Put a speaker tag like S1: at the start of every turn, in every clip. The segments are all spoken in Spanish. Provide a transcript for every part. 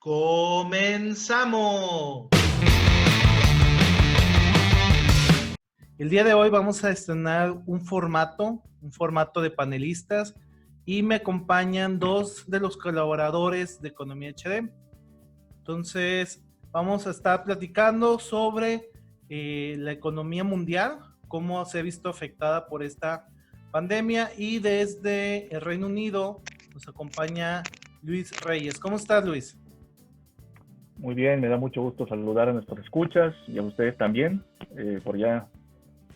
S1: ¡Comenzamos! El día de hoy vamos a estrenar un formato de panelistas y me acompañan dos de los colaboradores de Economía HD. Entonces, vamos a estar platicando sobre la economía mundial, cómo se ha visto afectada por esta pandemia, y desde el Reino Unido nos acompaña Luis Reyes. ¿Cómo estás, Luis?
S2: Muy bien, me da mucho gusto saludar a nuestros escuchas y a ustedes también, por allá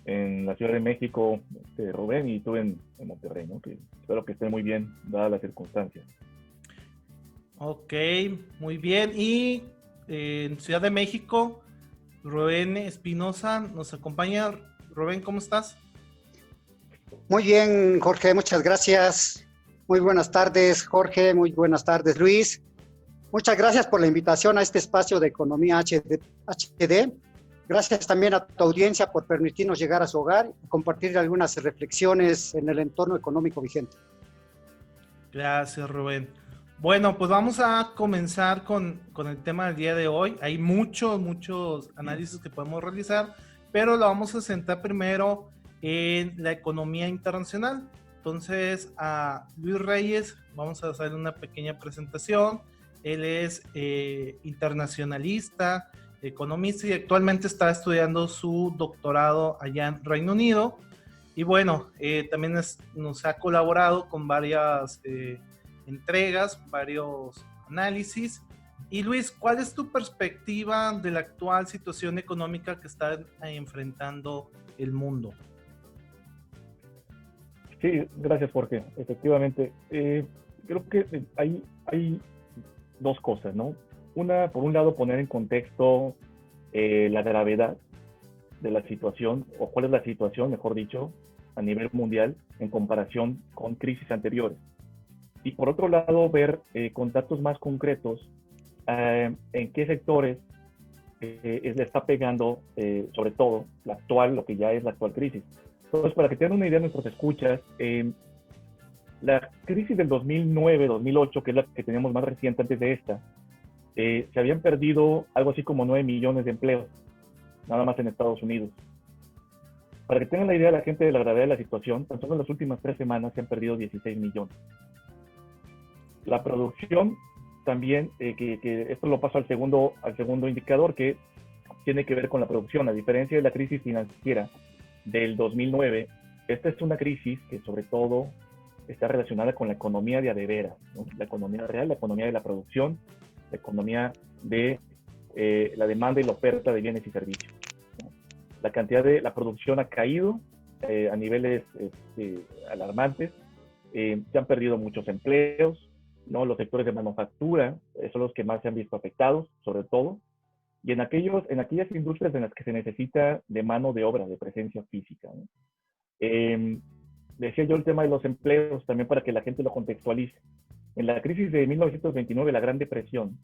S2: en la Ciudad de México, Rubén, y tú en Monterrey, ¿no? Que espero que estén muy bien, dadas las circunstancias.
S1: Ok, muy bien. Y en Ciudad de México, Rubén Espinosa nos acompaña. Rubén, ¿cómo estás?
S3: Muy bien, Jorge, muchas gracias. Muy buenas tardes, Jorge. Muy buenas tardes, Luis. Muchas gracias por la invitación a este espacio de Economía HD. Gracias también a tu audiencia por permitirnos llegar a su hogar y compartir algunas reflexiones en el entorno económico vigente.
S1: Gracias, Rubén. Bueno, pues vamos a comenzar con el tema del día de hoy. Hay muchos análisis que podemos realizar, pero lo vamos a centrar primero en la economía internacional. Entonces, a Luis Reyes vamos a hacer una pequeña presentación. Él es internacionalista, economista, y actualmente está estudiando su doctorado allá en Reino Unido. Y bueno, también nos ha colaborado con varias entregas, varios análisis. Y Luis, ¿cuál es tu perspectiva de la actual situación económica que está enfrentando el mundo?
S2: Sí, gracias, Jorge. Efectivamente, creo que hay dos cosas, ¿no? Una, por un lado, poner en contexto la gravedad de la situación, o cuál es la situación, mejor dicho, a nivel mundial en comparación con crisis anteriores. Y por otro lado, ver con datos más concretos en qué sectores le está pegando, sobre todo, lo que ya es la actual crisis. Entonces, para que tengan una idea nuestros escuchas, la crisis del 2009-2008, que es la que tenemos más reciente antes de esta, se habían perdido algo así como 9 millones de empleos, nada más en Estados Unidos. Para que tengan la idea la gente de la gravedad de la situación, tan solo en las últimas 3 semanas se han perdido 16 millones. La producción también, que esto lo paso al segundo indicador, que tiene que ver con la producción. A diferencia de la crisis financiera del 2009, esta es una crisis que sobre todo está relacionada con la economía de veras, ¿no? La economía real, la economía de la producción, la economía de la demanda y la oferta de bienes y servicios, ¿no? La producción ha caído a niveles alarmantes, se han perdido muchos empleos, ¿no? Los sectores de manufactura son los que más se han visto afectados, sobre todo, y en aquellas industrias en las que se necesita de mano de obra, de presencia física, ¿no? Decía yo el tema de los empleos también para que la gente lo contextualice. En la crisis de 1929, la Gran Depresión,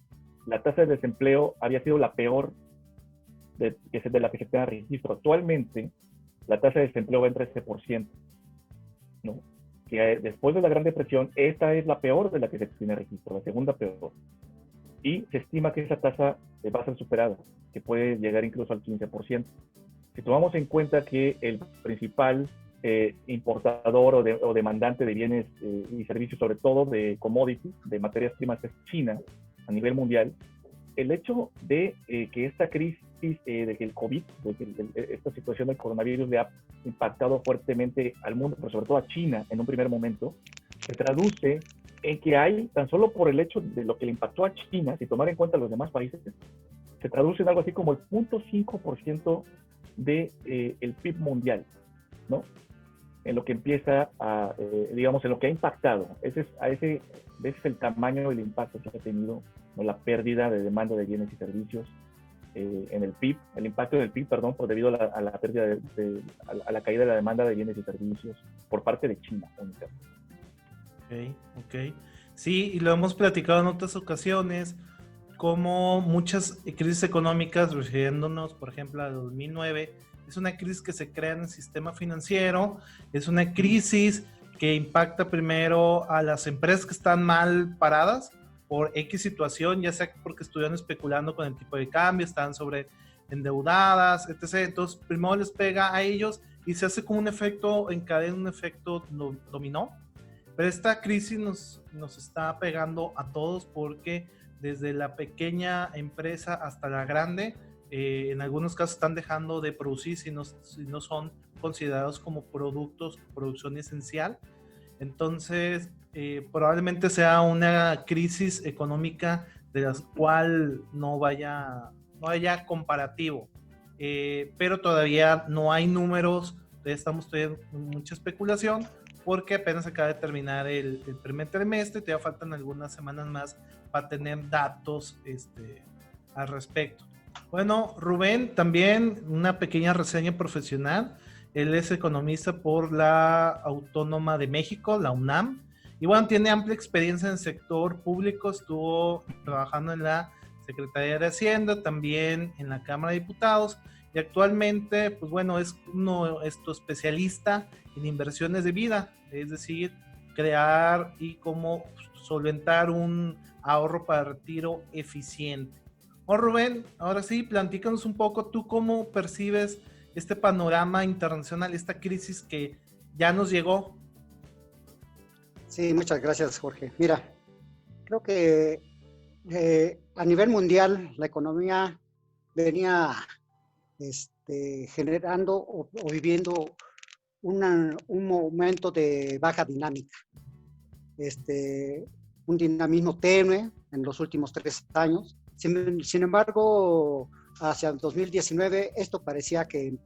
S2: la tasa de desempleo había sido la peor de la que se tenga registro. Actualmente, la tasa de desempleo va en 13%, ¿no? Que después de la Gran Depresión, esta es la peor de la que se tiene registro, la segunda peor. Y se estima que esa tasa va a ser superada, que puede llegar incluso al 15%. Si tomamos en cuenta que el principal importador o demandante de bienes y servicios, sobre todo de commodities, de materias primas, es China a nivel mundial, el hecho de que esta crisis, de que el COVID, esta situación del coronavirus le ha impactado fuertemente al mundo, pero sobre todo a China en un primer momento, se traduce en que hay, tan solo por el hecho de lo que le impactó a China, si tomar en cuenta los demás países, se traduce en algo así como el 0.5% del PIB mundial, ¿no? En lo que empieza a, digamos, en lo que ha impactado. Ese es el tamaño del impacto que ha tenido, ¿no? La pérdida de demanda de bienes y servicios en el PIB, el impacto del PIB, perdón, debido a la pérdida a la caída de la demanda de bienes y servicios por parte de China.
S1: Ok. Sí, y lo hemos platicado en otras ocasiones, como muchas crisis económicas, refiriéndonos, por ejemplo, a 2009, es una crisis que se crea en el sistema financiero, es una crisis que impacta primero a las empresas que están mal paradas por X situación, ya sea porque estuvieron especulando con el tipo de cambio, estaban sobre endeudadas, etc. Entonces, primero les pega a ellos y se hace como un efecto en cadena, un efecto dominó. Pero esta crisis nos está pegando a todos porque desde la pequeña empresa hasta la grande, en algunos casos están dejando de producir si no son considerados como producción esencial. Entonces, probablemente sea una crisis económica de la cual no haya comparativo. Pero todavía no hay números, estamos todavía en mucha especulación, porque apenas acaba de terminar el primer trimestre, todavía faltan algunas semanas más para tener datos al respecto. Bueno, Rubén, también una pequeña reseña profesional. Él es economista por la Autónoma de México, la UNAM, y bueno, tiene amplia experiencia en el sector público, estuvo trabajando en la Secretaría de Hacienda, también en la Cámara de Diputados, y actualmente, pues bueno, es especialista en inversiones de vida, es decir, crear y cómo solventar un ahorro para retiro eficiente. Bueno, Rubén, ahora sí, platícanos un poco, ¿tú cómo percibes este panorama internacional, esta crisis que ya nos llegó?
S3: Sí, muchas gracias, Jorge. Mira, creo que a nivel mundial la economía venía generando o viviendo un momento de baja dinámica, un dinamismo tenue en los últimos 3 años. Sin embargo, hacia el 2019 esto parecía que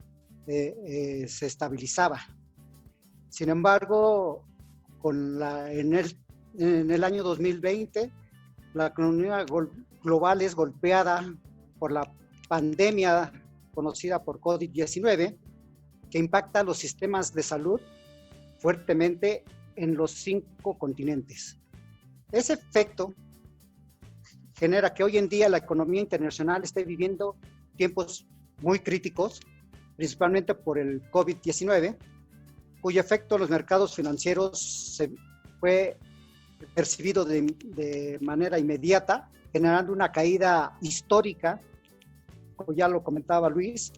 S3: se estabilizaba. Sin embargo, en el año 2020, la economía global es golpeada por la pandemia conocida por COVID-19, que impacta los sistemas de salud fuertemente en los 5 continentes. Ese efecto genera que hoy en día la economía internacional esté viviendo tiempos muy críticos, principalmente por el COVID-19, cuyo efecto en los mercados financieros fue percibido de manera inmediata, generando una caída histórica, como ya lo comentaba Luis,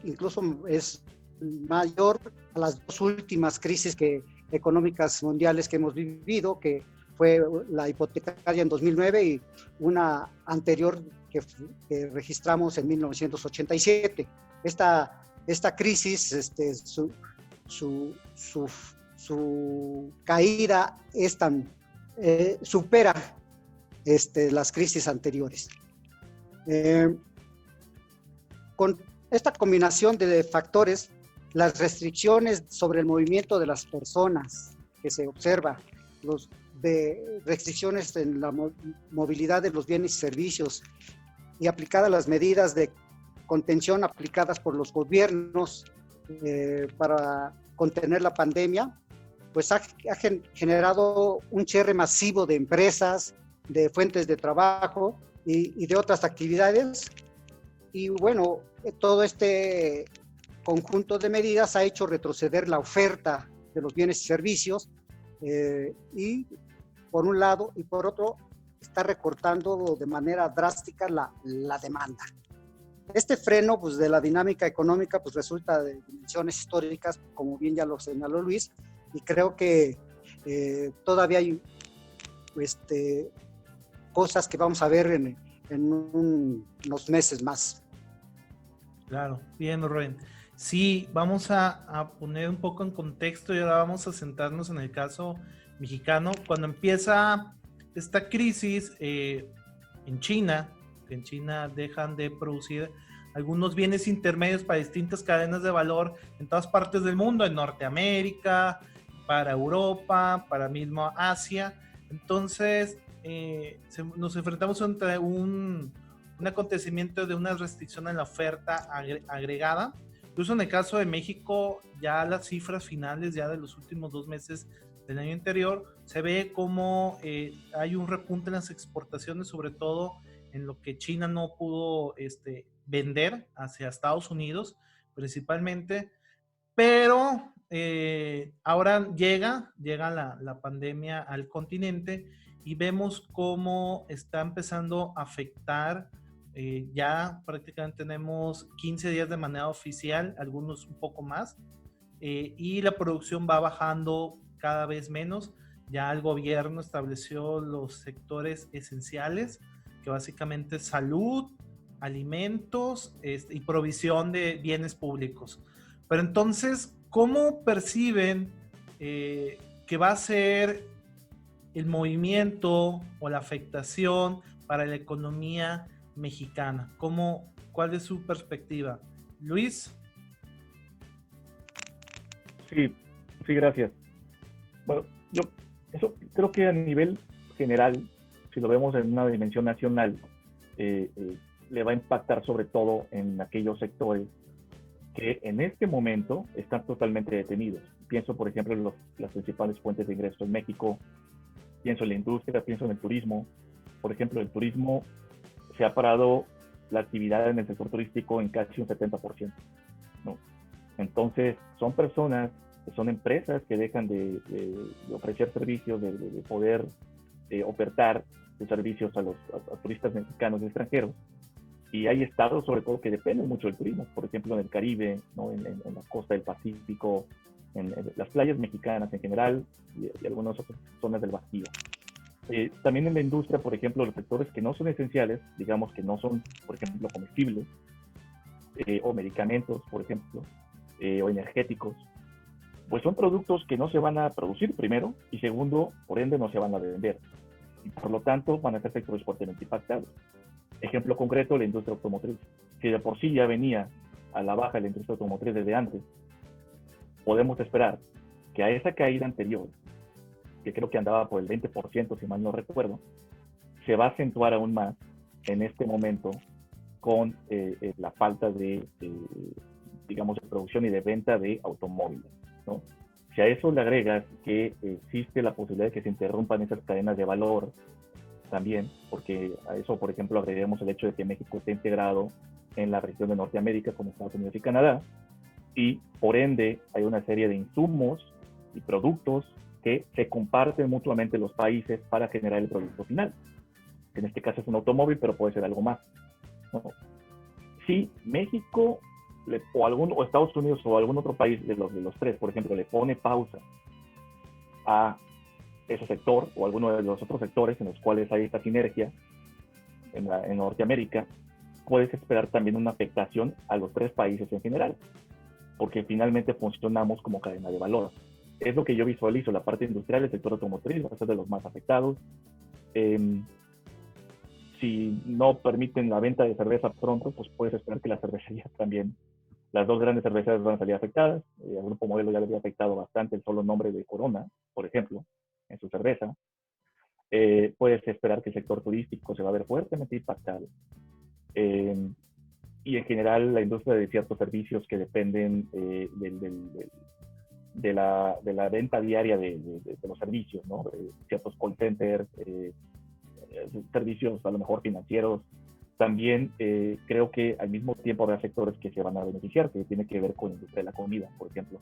S3: incluso es mayor a las 2 últimas crisis económicas mundiales que hemos vivido, que fue la hipotecaria en 2009 y una anterior que registramos en 1987. Esta crisis, su caída supera las crisis anteriores. Con esta combinación de factores, las restricciones sobre el movimiento de las personas que se observa, de restricciones en la movilidad de los bienes y servicios y aplicadas las medidas de contención aplicadas por los gobiernos para contener la pandemia, pues ha generado un cierre masivo de empresas, de fuentes de trabajo y de otras actividades. Y bueno, todo este conjunto de medidas ha hecho retroceder la oferta de los bienes y servicios y por un lado, y por otro, está recortando de manera drástica la demanda. Este freno pues, de la dinámica económica pues, resulta de dimensiones históricas, como bien ya lo señaló Luis, y creo que todavía hay cosas que vamos a ver en unos meses más.
S1: Claro, bien, Rubén. Sí, vamos a poner un poco en contexto y ahora vamos a centrarnos en el caso mexicano. Cuando empieza esta crisis en China, que en China dejan de producir algunos bienes intermedios para distintas cadenas de valor en todas partes del mundo, en Norteamérica, para Europa, para mismo Asia. Entonces, nos enfrentamos ante un acontecimiento de una restricción en la oferta agregada. Incluso en el caso de México, ya las cifras finales ya de los últimos 2 meses del año anterior, se ve como hay un repunte en las exportaciones, sobre todo en lo que China no pudo vender hacia Estados Unidos, principalmente, pero ahora llega la pandemia al continente y vemos cómo está empezando a afectar. Ya prácticamente tenemos 15 días de manera oficial, algunos un poco más, y la producción va bajando cada vez menos. Ya el gobierno estableció los sectores esenciales, que básicamente es salud, alimentos y provisión de bienes públicos. Pero entonces, ¿cómo perciben que va a ser el movimiento o la afectación para la economía mexicana? ¿Cuál es su perspectiva? Luis.
S2: Sí, sí, gracias. Bueno, yo eso creo que a nivel general, si lo vemos en una dimensión nacional, le va a impactar sobre todo en aquellos sectores que en este momento están totalmente detenidos. Pienso, por ejemplo, en las principales fuentes de ingreso en México, pienso en la industria, pienso en el turismo. Por ejemplo, el turismo se ha parado la actividad en el sector turístico en casi un 70%, ¿no? Entonces, son personas, son empresas que dejan de ofrecer servicios, de poder ofertar sus servicios a turistas mexicanos y extranjeros. Y hay estados, sobre todo, que dependen mucho del turismo. Por ejemplo, en el Caribe, ¿no? en la costa del Pacífico, en las playas mexicanas en general y algunas otras zonas del Bajío. También en la industria, por ejemplo, los sectores que no son esenciales, digamos que no son, por ejemplo, comestibles o medicamentos, por ejemplo, o energéticos, pues son productos que no se van a producir primero y segundo, por ende, no se van a vender. Y por lo tanto, van a ser sectores fuertemente impactados. Ejemplo concreto, la industria automotriz. Si de por sí ya venía a la baja la industria automotriz desde antes, podemos esperar que a esa caída anterior, que creo que andaba por el 20%, si mal no recuerdo, se va a acentuar aún más en este momento con la falta de, digamos, de producción y de venta de automóviles, ¿no? Si a eso le agregas que existe la posibilidad de que se interrumpan esas cadenas de valor también, porque a eso, por ejemplo, agreguemos el hecho de que México está integrado en la región de Norteamérica con Estados Unidos y Canadá, y por ende hay una serie de insumos y productos que se comparten mutuamente los países para generar el producto final. En este caso es un automóvil, pero puede ser algo más, ¿no? Si México o Estados Unidos o algún otro país de los tres, por ejemplo, le pone pausa a ese sector o alguno de los otros sectores en los cuales hay esta sinergia en Norteamérica, puedes esperar también una afectación a los tres países en general, porque finalmente funcionamos como cadena de valor. Es lo que yo visualizo, la parte industrial, el sector automotriz va a ser de los más afectados. Si no permiten la venta de cerveza pronto, pues puedes esperar que las cervecerías también, las dos grandes cervecerías van a salir afectadas. Al Grupo Modelo ya le había afectado bastante el solo nombre de Corona, por ejemplo, en su cerveza. Puedes esperar que el sector turístico se va a ver fuertemente impactado. Y en general la industria de ciertos servicios que dependen de la venta diaria de los servicios, ¿no? Ciertos call centers, servicios a lo mejor financieros. También creo que al mismo tiempo habrá sectores que se van a beneficiar, que tiene que ver con la industria de la comida, por ejemplo.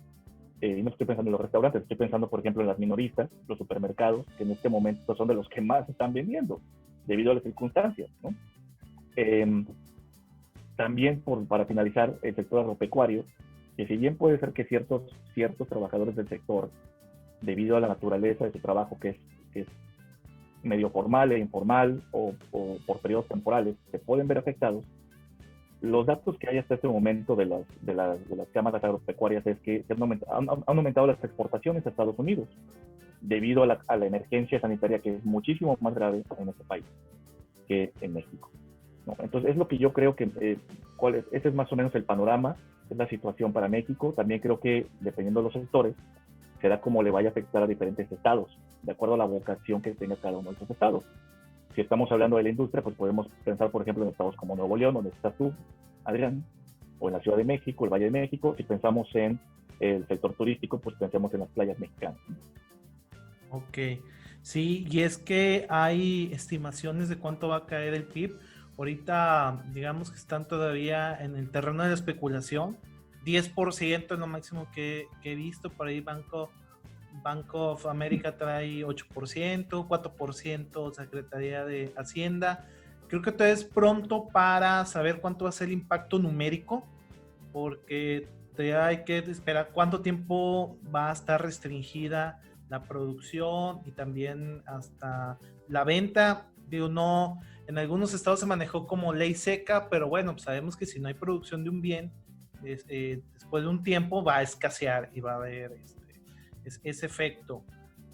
S2: Y no estoy pensando en los restaurantes, estoy pensando, por ejemplo, en las minoristas, los supermercados, que en este momento son de los que más están vendiendo, debido a las circunstancias, ¿no? También, para finalizar, el sector agropecuario, que si bien puede ser que ciertos trabajadores del sector, debido a la naturaleza de su trabajo, que es medio formal e informal o por periodos temporales, se pueden ver afectados. Los datos que hay hasta este momento de las cámaras agropecuarias es que han aumentado las exportaciones a Estados Unidos debido a la emergencia sanitaria, que es muchísimo más grave en este país que en México, ¿no? Entonces es lo que yo creo que ese es más o menos el panorama, es la situación para México. También creo que dependiendo de los sectores será como le vaya a afectar a diferentes estados, de acuerdo a la vocación que tenga cada uno de esos estados. Si estamos hablando de la industria, pues podemos pensar, por ejemplo, en estados como Nuevo León, donde estás tú, Adrián, o en la Ciudad de México, el Valle de México. Si pensamos en el sector turístico, pues pensemos en las playas mexicanas.
S1: Ok, sí, y es que hay estimaciones de cuánto va a caer el PIB. Ahorita, digamos que están todavía en el terreno de la especulación. 10% es lo máximo que he visto. Por ahí Banco Bank of America trae 8%, 4% Secretaría de Hacienda. Creo que todavía es pronto para saber cuánto va a ser el impacto numérico, porque todavía hay que esperar cuánto tiempo va a estar restringida la producción y también hasta la venta. Digo, no, en algunos estados se manejó como ley seca, pero bueno, pues sabemos que si no hay producción de un bien, después de un tiempo va a escasear y va a haber ese efecto.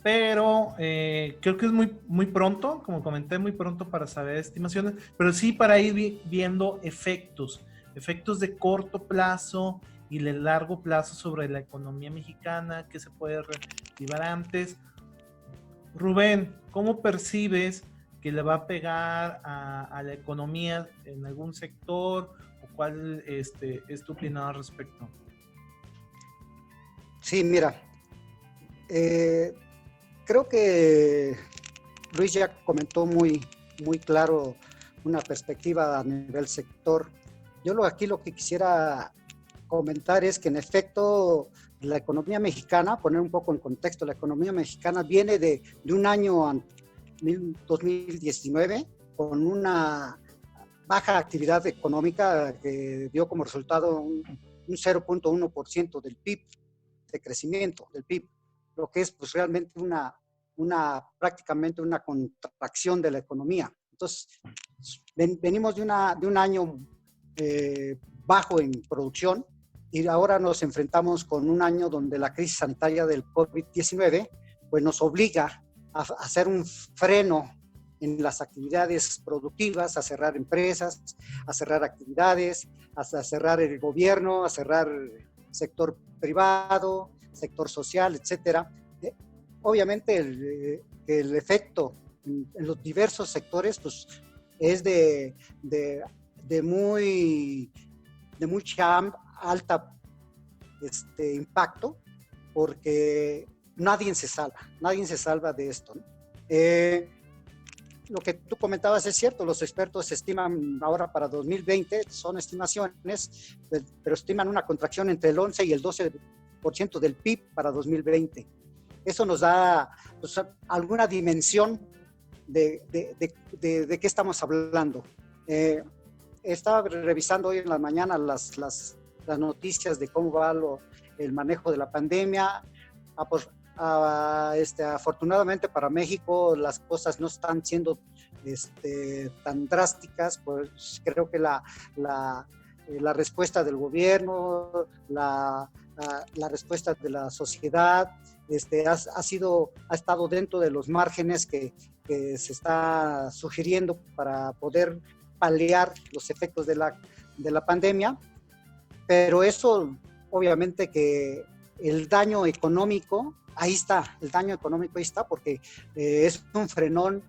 S1: Pero creo que es muy pronto, como comenté, muy pronto para saber estimaciones, pero sí para ir viendo efectos de corto plazo y de largo plazo sobre la economía mexicana, que se puede reactivar antes. Rubén, ¿cómo percibes que le va a pegar a la economía en algún sector? ¿O cuál es tu opinión al respecto?
S3: Sí, mira, creo que Luis ya comentó muy claro una perspectiva a nivel sector. Yo aquí lo que quisiera comentar es que en efecto la economía mexicana, poner un poco en contexto, la economía mexicana viene de un año 2019 con una baja actividad económica que dio como resultado un 0.1% del PIB, de crecimiento del PIB, lo que es pues realmente prácticamente una contracción de la economía. Entonces, venimos de un año bajo en producción y ahora nos enfrentamos con un año donde la crisis sanitaria del COVID-19 pues nos obliga a hacer un freno en las actividades productivas, a cerrar empresas, a cerrar actividades, a cerrar el gobierno, a cerrar el sector privado, sector social, etcétera. Obviamente el efecto en los diversos sectores pues, es de mucha alta impacto, porque nadie se salva de esto, ¿no? Lo que tú comentabas es cierto, los expertos estiman ahora para 2020, son estimaciones, pero estiman una contracción entre el 11 y el 12% del PIB para 2020. Eso nos da pues, alguna dimensión de qué estamos hablando. Estaba revisando hoy en la mañana las noticias de cómo va el manejo de la pandemia. Afortunadamente para México las cosas no están siendo tan drásticas, pues creo que la respuesta del gobierno, la respuesta de la sociedad ha estado dentro de los márgenes que se está sugiriendo para poder paliar los efectos de la pandemia, pero eso obviamente que el daño económico ahí está, porque es un frenón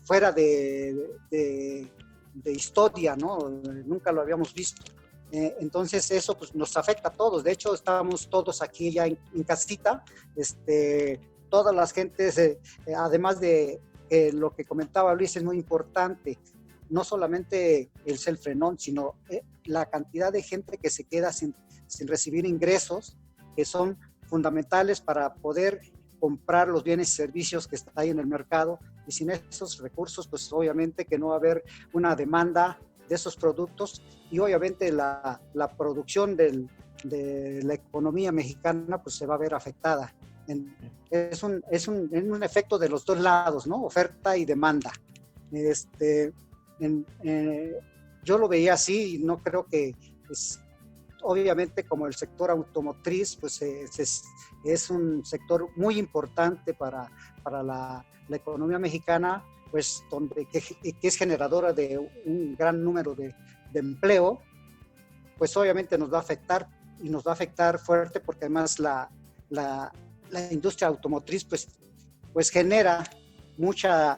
S3: fuera de historia, ¿no? Nunca lo habíamos visto. Entonces eso pues, nos afecta a todos. De hecho, estábamos todos aquí ya en casita, todas las gentes, además de lo que comentaba Luis, es muy importante, no solamente el frenón, sino la cantidad de gente que se queda sin recibir ingresos, que son fundamentales para poder comprar los bienes y servicios que está ahí en el mercado, y sin esos recursos, pues obviamente que no va a haber una demanda de esos productos, y obviamente la producción de la economía mexicana pues se va a ver afectada. Es un efecto de los dos lados, ¿no? Oferta y demanda. Yo lo veía así y no creo que obviamente como el sector automotriz pues es un sector muy importante para la economía mexicana, pues que es generadora de un gran número de empleo, pues obviamente nos va a afectar, y nos va a afectar fuerte, porque además la industria automotriz pues genera muchos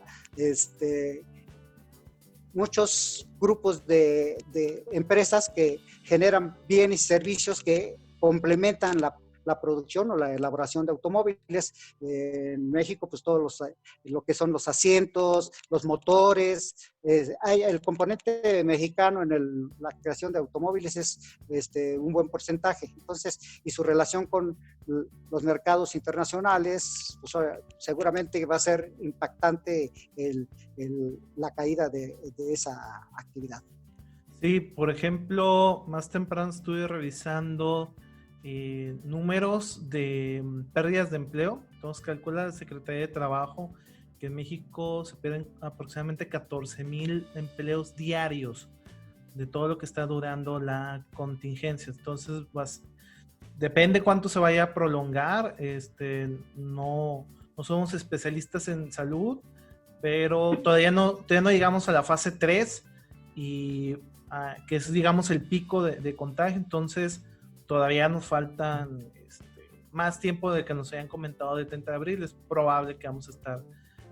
S3: grupos de empresas que generan bienes y servicios que complementan la producción o la elaboración de automóviles. En México, pues lo que son los asientos, los motores, hay el componente mexicano en la creación de automóviles es un buen porcentaje. Entonces, y su relación con los mercados internacionales, pues, seguramente va a ser impactante la caída de esa actividad.
S1: Sí, por ejemplo, más temprano estuve revisando números de pérdidas de empleo. Entonces calcula la Secretaría de Trabajo que en México se pierden aproximadamente 14,000 empleos diarios de todo lo que está durando la contingencia. Entonces, depende cuánto se vaya a prolongar. No somos especialistas en salud, pero todavía no llegamos a la fase 3 y que es, digamos, el pico de contagio. Entonces todavía nos faltan más tiempo de que nos hayan comentado de 30 de abril. Es probable que vamos a estar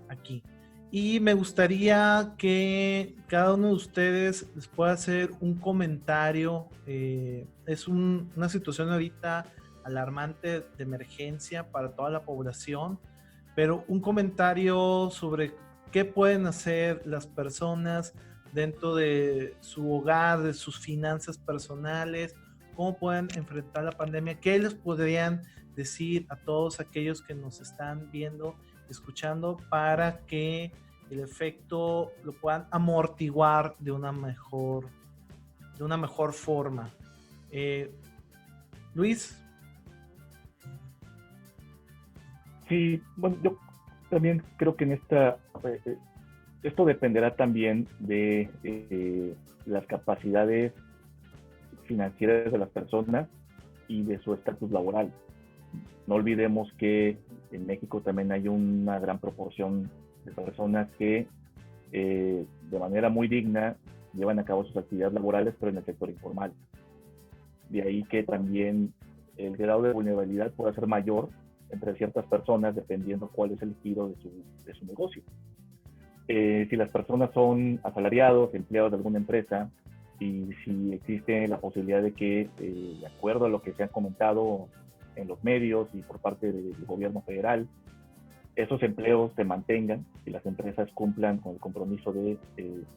S1: aquí. Y me gustaría que cada uno de ustedes les pueda hacer un comentario. Es una situación ahorita alarmante de emergencia para toda la población, pero un comentario sobre qué pueden hacer las personas dentro de su hogar, de sus finanzas personales, cómo pueden enfrentar la pandemia, qué les podrían decir a todos aquellos que nos están viendo, escuchando, para que el efecto lo puedan amortiguar de una mejor forma. Luis.
S2: Sí, bueno, yo también creo que esto dependerá también de las capacidades financieras de las personas y de su estatus laboral. No olvidemos que en México también hay una gran proporción de personas que de manera muy digna llevan a cabo sus actividades laborales, pero en el sector informal. De ahí que también el grado de vulnerabilidad pueda ser mayor entre ciertas personas dependiendo cuál es el giro de su negocio. Si las personas son asalariados, empleados de alguna empresa, y si existe la posibilidad de que, de acuerdo a lo que se ha comentado en los medios y por parte del gobierno federal, esos empleos se mantengan y las empresas cumplan con el compromiso de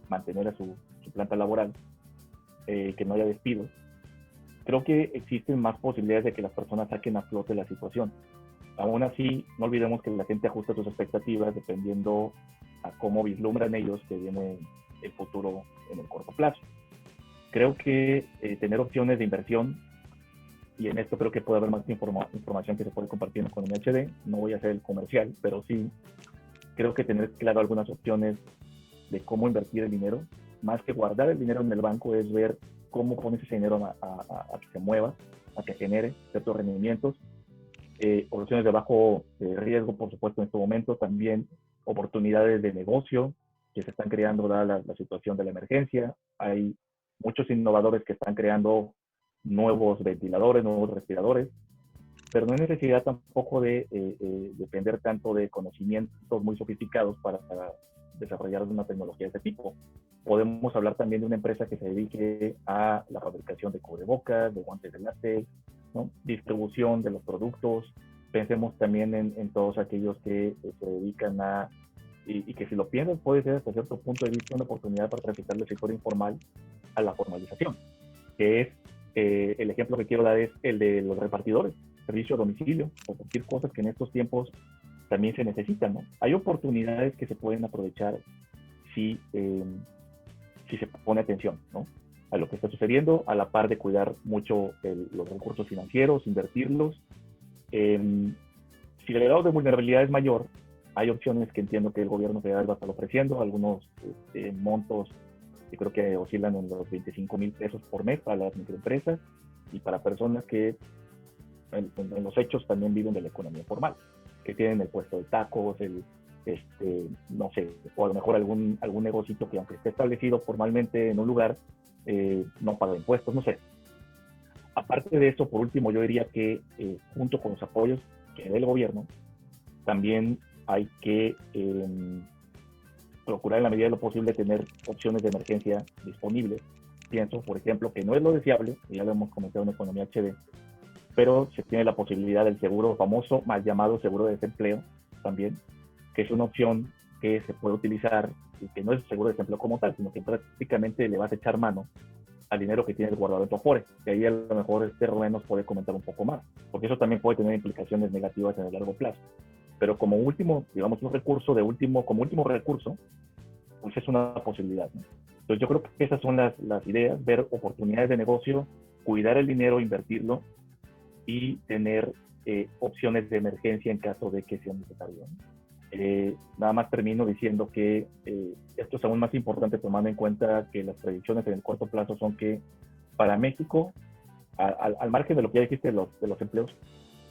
S2: mantener a su planta laboral, que no haya despidos, creo que existen más posibilidades de que las personas saquen a flote la situación. Aún así, no olvidemos que la gente ajusta sus expectativas dependiendo a cómo vislumbran ellos que viene el futuro en el corto plazo. Creo que tener opciones de inversión, y en esto creo que puede haber más información que se puede compartir con el HD, no voy a hacer el comercial, pero sí creo que tener claro algunas opciones de cómo invertir el dinero, más que guardar el dinero en el banco, es ver cómo pones ese dinero a que se mueva, a que genere ciertos rendimientos, opciones de bajo riesgo, por supuesto, en este momento, también oportunidades de negocio que se están creando dada la situación de la emergencia. Hay muchos innovadores que están creando nuevos ventiladores, nuevos respiradores, pero no hay necesidad tampoco de depender tanto de conocimientos muy sofisticados para desarrollar una tecnología de este tipo. Podemos hablar también de una empresa que se dedique a la fabricación de cubrebocas, de guantes de látex, ¿no? Distribución de los productos. Pensemos también en todos aquellos que se dedican y que si lo piensan puede ser hasta cierto punto de vista una oportunidad para transitar del sector informal a la formalización, que es, el ejemplo que quiero dar es el de los repartidores, servicio a domicilio, o cualquier cosa que en estos tiempos también se necesitan, ¿no? Hay oportunidades que se pueden aprovechar si se pone atención, ¿no?, a lo que está sucediendo, a la par de cuidar mucho los recursos financieros, invertirlos. Si el grado de vulnerabilidad es mayor, hay opciones que entiendo que el gobierno federal va a estar ofreciendo, algunos montos que creo que oscilan en los 25,000 pesos por mes para las microempresas y para personas que en los hechos también viven de la economía formal, que tienen el puesto de tacos, no sé, o a lo mejor algún negocito que aunque esté establecido formalmente en un lugar, no paga impuestos, no sé. Aparte de eso, por último, yo diría que junto con los apoyos que dé el gobierno, también hay que procurar en la medida de lo posible tener opciones de emergencia disponibles. Pienso, por ejemplo, que no es lo deseable, ya lo hemos comentado en Economía HD, pero se tiene la posibilidad del seguro famoso, más llamado seguro de desempleo también, que es una opción que se puede utilizar y que no es seguro de desempleo como tal, sino que prácticamente le vas a echar mano al dinero que tienes guardado en tu Afore. Que ahí a lo mejor Rubén nos puede comentar un poco más, porque eso también puede tener implicaciones negativas en el largo plazo. Pero como último, digamos, un recurso como último recurso, pues es una posibilidad, ¿no? Entonces yo creo que esas son las ideas, ver oportunidades de negocio, cuidar el dinero, invertirlo y tener opciones de emergencia en caso de que sea necesario, ¿no? Nada más termino diciendo que esto es aún más importante tomando en cuenta que las predicciones en el corto plazo son que para México, al margen de lo que ya dijiste de los empleos,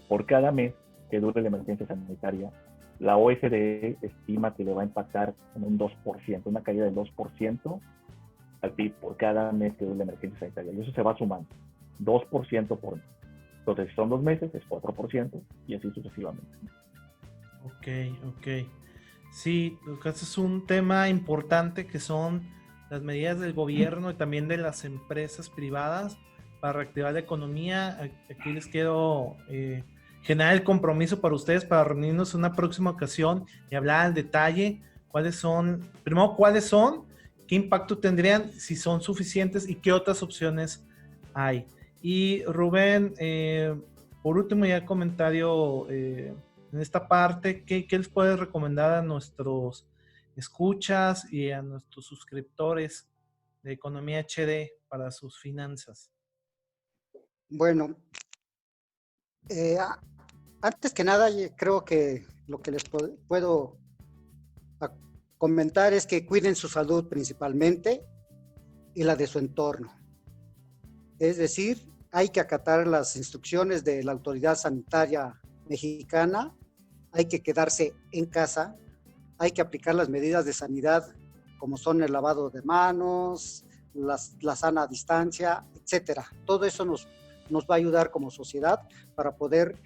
S2: por cada mes que dure la emergencia sanitaria, la OFDE estima que le va a impactar en un 2%, una caída del 2% al PIB por cada mes que dure la emergencia sanitaria. Y eso se va sumando, 2% por mes. Entonces, si son 2 meses, es 4% y así sucesivamente.
S1: Ok. Sí, Lucas, es un tema importante que son las medidas del gobierno y también de las empresas privadas para reactivar la economía. Aquí les quiero generar el compromiso para ustedes para reunirnos en una próxima ocasión y hablar al detalle cuáles son, qué impacto tendrían, si son suficientes y qué otras opciones hay. Y Rubén, por último ya el comentario en esta parte, ¿qué les puedes recomendar a nuestros escuchas y a nuestros suscriptores de Economía HD para sus finanzas?
S3: Bueno, antes que nada, yo creo que lo que les puedo comentar es que cuiden su salud principalmente y la de su entorno. Es decir, hay que acatar las instrucciones de la autoridad sanitaria mexicana, hay que quedarse en casa, hay que aplicar las medidas de sanidad como son el lavado de manos, la sana distancia, etcétera. Todo eso nos va a ayudar como sociedad para poder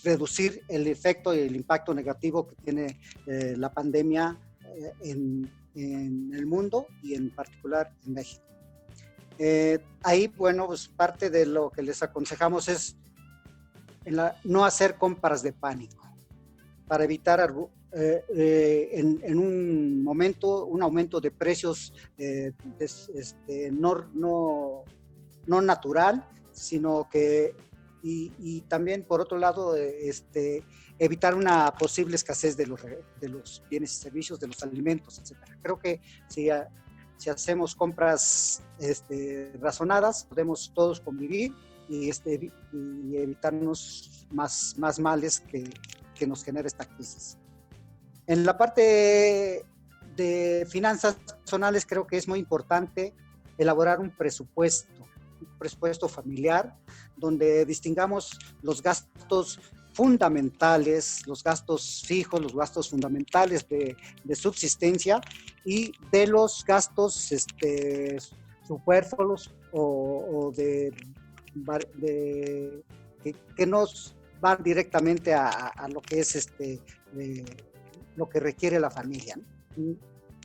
S3: reducir el efecto y el impacto negativo que tiene la pandemia en el mundo y en particular en México. Ahí, bueno, pues parte de lo que les aconsejamos es no hacer compras de pánico para evitar en un momento un aumento de precios no natural, sino que y también por otro lado evitar una posible escasez de los bienes y servicios, de los alimentos, etcétera. Creo que si hacemos compras razonadas, podemos todos convivir y evitarnos más males que nos genera esta crisis. En la parte de finanzas personales, creo que es muy importante elaborar un presupuesto familiar, donde distingamos los gastos fundamentales, los gastos fijos, los gastos fundamentales de subsistencia y de los gastos superfluos o que nos van directamente a lo que es lo que requiere la familia, ¿no?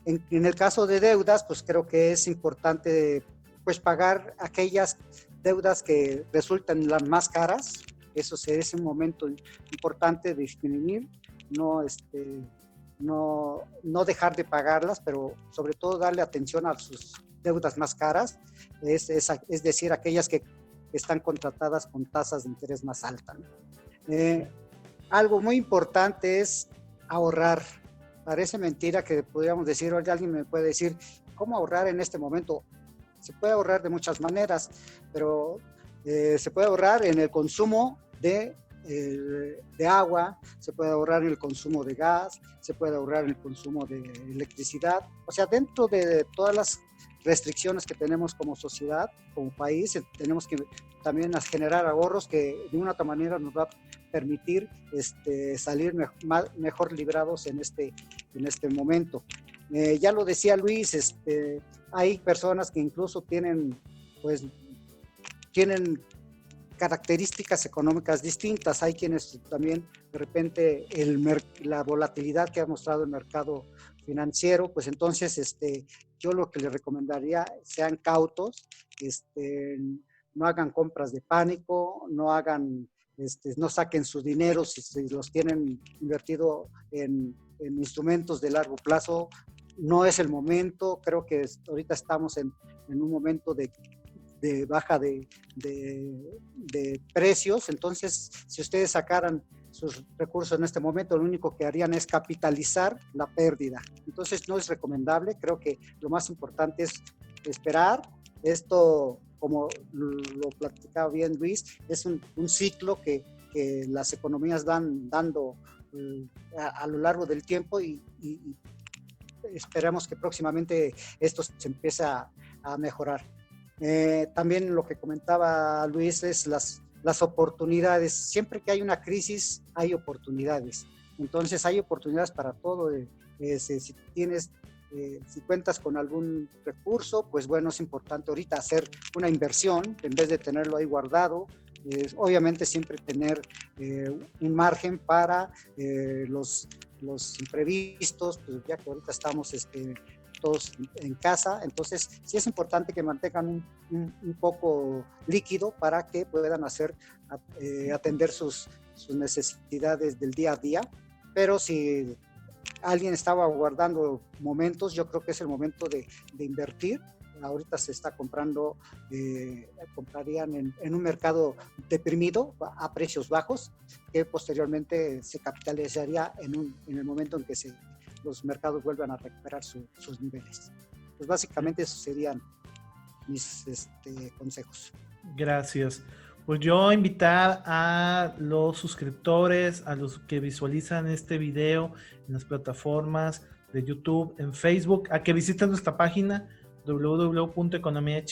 S3: En el caso de deudas, pues creo que es importante pues pagar aquellas deudas que resultan las más caras. Eso es un momento importante de disminuir, no dejar de pagarlas, pero sobre todo darle atención a sus deudas más caras, es decir, aquellas que están contratadas con tasas de interés más altas, ¿no? Algo muy importante es ahorrar. Parece mentira que podríamos decir, oye, alguien me puede decir, ¿cómo ahorrar en este momento? Se puede ahorrar de muchas maneras, pero se puede ahorrar en el consumo de agua, se puede ahorrar en el consumo de gas, se puede ahorrar en el consumo de electricidad. O sea, dentro de todas las restricciones que tenemos como sociedad, como país, tenemos que también generar ahorros que de una u otra manera nos va a permitir salir mejor librados en este momento. Ya lo decía Luis, hay personas que incluso tienen características económicas distintas. Hay quienes también de repente la volatilidad que ha mostrado el mercado financiero, pues entonces yo lo que les recomendaría sean cautos, no hagan compras de pánico, no hagan, no saquen su dinero si los tienen invertido en instrumentos de largo plazo. No es el momento, creo que ahorita estamos en un momento de baja de precios, entonces si ustedes sacaran sus recursos en este momento, lo único que harían es capitalizar la pérdida. Entonces no es recomendable, creo que lo más importante es esperar. Esto, como lo platicaba bien Luis, es un ciclo que las economías van dando a lo largo del tiempo y esperamos que próximamente esto se empiece a mejorar. También lo que comentaba Luis es las oportunidades. Siempre que hay una crisis, hay oportunidades. Entonces, hay oportunidades para todo. Si cuentas con algún recurso, pues bueno, es importante ahorita hacer una inversión en vez de tenerlo ahí guardado. Obviamente, siempre tener un margen para los imprevistos, pues ya que ahorita estamos todos en casa, entonces sí es importante que mantengan un poco líquido para que puedan atender sus necesidades del día a día, pero si alguien estaba guardando momentos, yo creo que es el momento de invertir. Ahorita se está comprando, comprarían en un mercado deprimido a precios bajos, que posteriormente se capitalizaría en el momento en que los mercados vuelvan a recuperar sus niveles. Pues básicamente esos serían mis consejos.
S1: Gracias. Pues yo invitar a los suscriptores, a los que visualizan este video en las plataformas de YouTube, en Facebook, a que visiten nuestra página www.economiahd.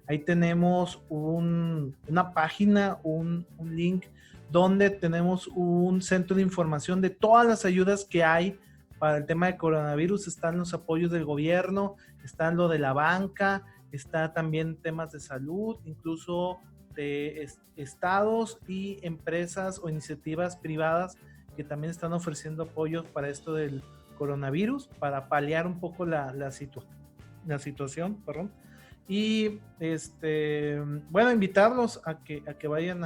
S1: Ahí tenemos una página, un link donde tenemos un centro de información de todas las ayudas que hay para el tema de coronavirus. Están los apoyos del gobierno, está lo de la banca, está también temas de salud, incluso de estados y empresas o iniciativas privadas que también están ofreciendo apoyos para esto del coronavirus, para paliar un poco la situación, perdón. Y bueno, invitarlos a que vayan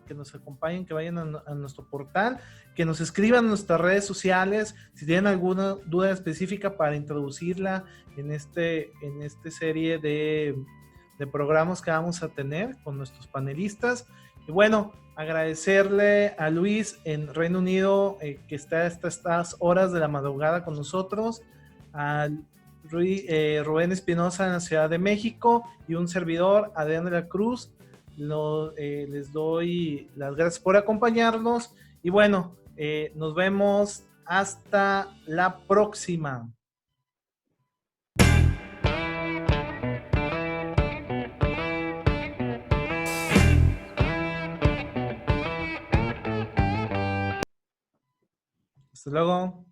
S1: que nos acompañen, que vayan a nuestro portal, que nos escriban en nuestras redes sociales si tienen alguna duda específica para introducirla en esta serie de programas que vamos a tener con nuestros panelistas. Y bueno, agradecerle a Luis en Reino Unido, que está hasta estas horas de la madrugada con nosotros, a Rubén Espinosa en la Ciudad de México y un servidor, Adrián de la Cruz. Les doy las gracias por acompañarnos y bueno, nos vemos hasta la próxima. Hasta luego.